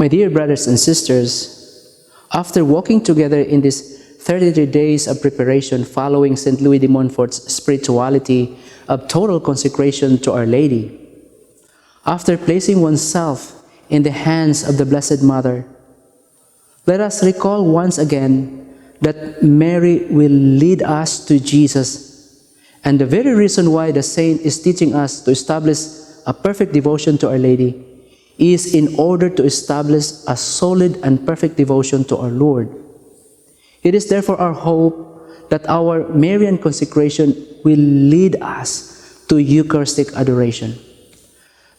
My dear brothers and sisters, after walking together in these 33 days of preparation following St. Louis de Montfort's spirituality of total consecration to Our Lady, after placing oneself in the hands of the Blessed Mother, let us recall once again that Mary will lead us to Jesus, and the very reason why the saint is teaching us to establish a perfect devotion to Our Lady is in order to establish a solid and perfect devotion to our Lord. It is therefore our hope that our Marian consecration will lead us to Eucharistic adoration.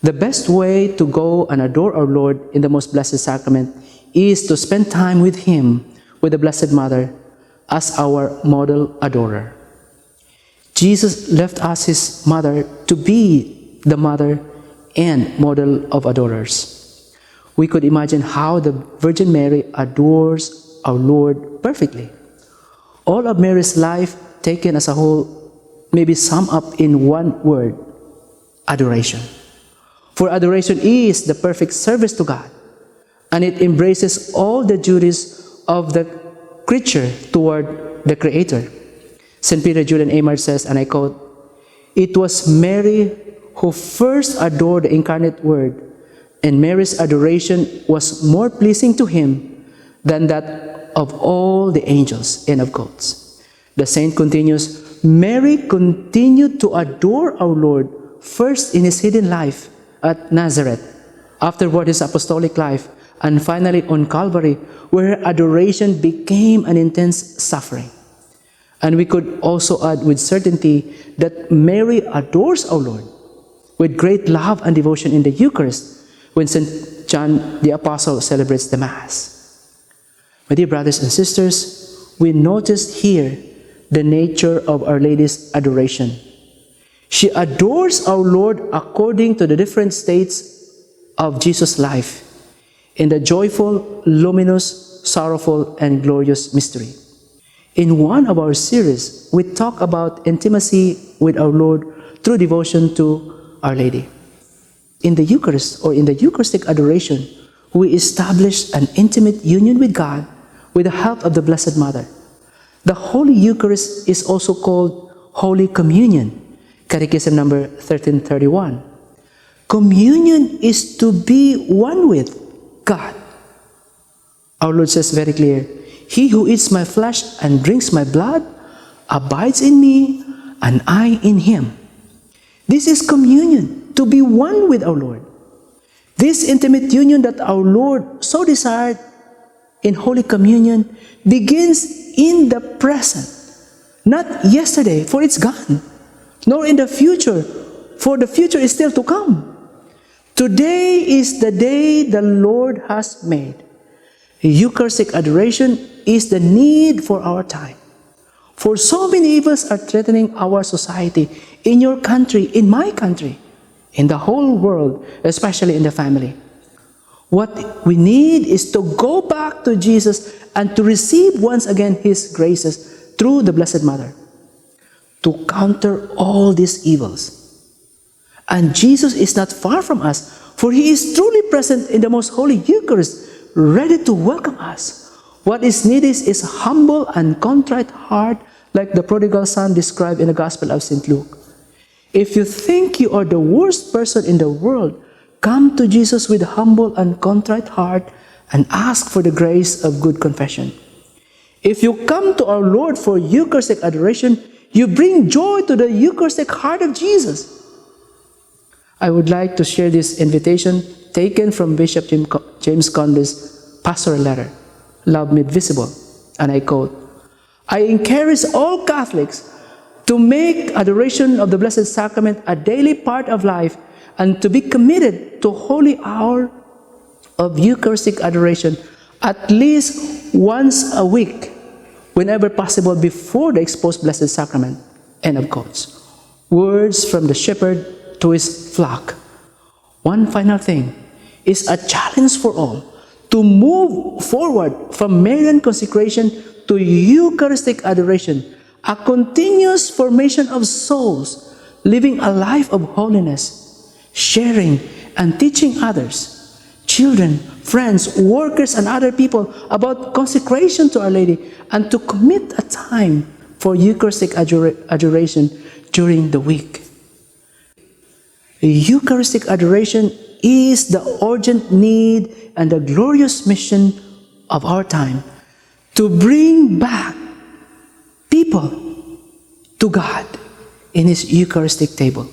The best way to go and adore our Lord in the Most Blessed Sacrament is to spend time with Him, with the Blessed Mother, as our model adorer. Jesus left us His Mother to be the mother and model of adorers. We could imagine how the Virgin Mary adores our Lord perfectly. All of Mary's life, taken as a whole, may be summed up in one word: adoration. For adoration is the perfect service to God, and it embraces all the duties of the creature toward the Creator. St. Peter Julian Mary says, and I quote, "It was Mary who first adored the incarnate Word, and Mary's adoration was more pleasing to Him than that of all the angels." End of quotes. The saint continues, Mary continued to adore our Lord first in His hidden life at Nazareth, afterward His apostolic life, and finally on Calvary, where her adoration became an intense suffering. And we could also add with certainty that Mary adores our Lord with great love and devotion in the Eucharist when St. John the Apostle celebrates the Mass. My dear brothers and sisters, we noticed here the nature of Our Lady's adoration. She adores our Lord according to the different states of Jesus' life in the joyful, luminous, sorrowful, and glorious mystery. In one of our series, we talk about intimacy with our Lord through devotion to Our Lady. In the Eucharist, or in the Eucharistic Adoration, we establish an intimate union with God with the help of the Blessed Mother. The Holy Eucharist is also called Holy Communion, Catechism number 1331. Communion is to be one with God. Our Lord says very clear, "He who eats my flesh and drinks my blood abides in me, and I in him." This is communion, to be one with our Lord. This intimate union that our Lord so desired in Holy Communion begins in the present, not yesterday, for it's gone, nor in the future, for the future is still to come. Today is the day the Lord has made. Eucharistic adoration is the need for our time. For so many evils are threatening our society, in your country, in my country, in the whole world, especially in the family. What we need is to go back to Jesus and to receive once again His graces through the Blessed Mother to counter all these evils. And Jesus is not far from us, for He is truly present in the most holy Eucharist, ready to welcome us. What is needed is a humble and contrite heart, like the prodigal son described in the Gospel of St. Luke. If you think you are the worst person in the world, come to Jesus with a humble and contrite heart and ask for the grace of good confession. If you come to our Lord for Eucharistic adoration, you bring joy to the Eucharistic heart of Jesus. I would like to share this invitation taken from Bishop James Conley's pastoral letter, Love Made Visible, and I quote, "I encourage all Catholics to make adoration of the Blessed Sacrament a daily part of life and to be committed to holy hour of Eucharistic adoration at least once a week, whenever possible, before the exposed Blessed Sacrament." End of quotes. Words from the shepherd to his flock. One final thing is a challenge for all to move forward from Marian consecration to Eucharistic adoration, a continuous formation of souls, living a life of holiness, sharing and teaching others, children, friends, workers, and other people about consecration to Our Lady, and to commit a time for Eucharistic adoration during the week. Eucharistic adoration is the urgent need and the glorious mission of our time to bring back people to God in His Eucharistic table.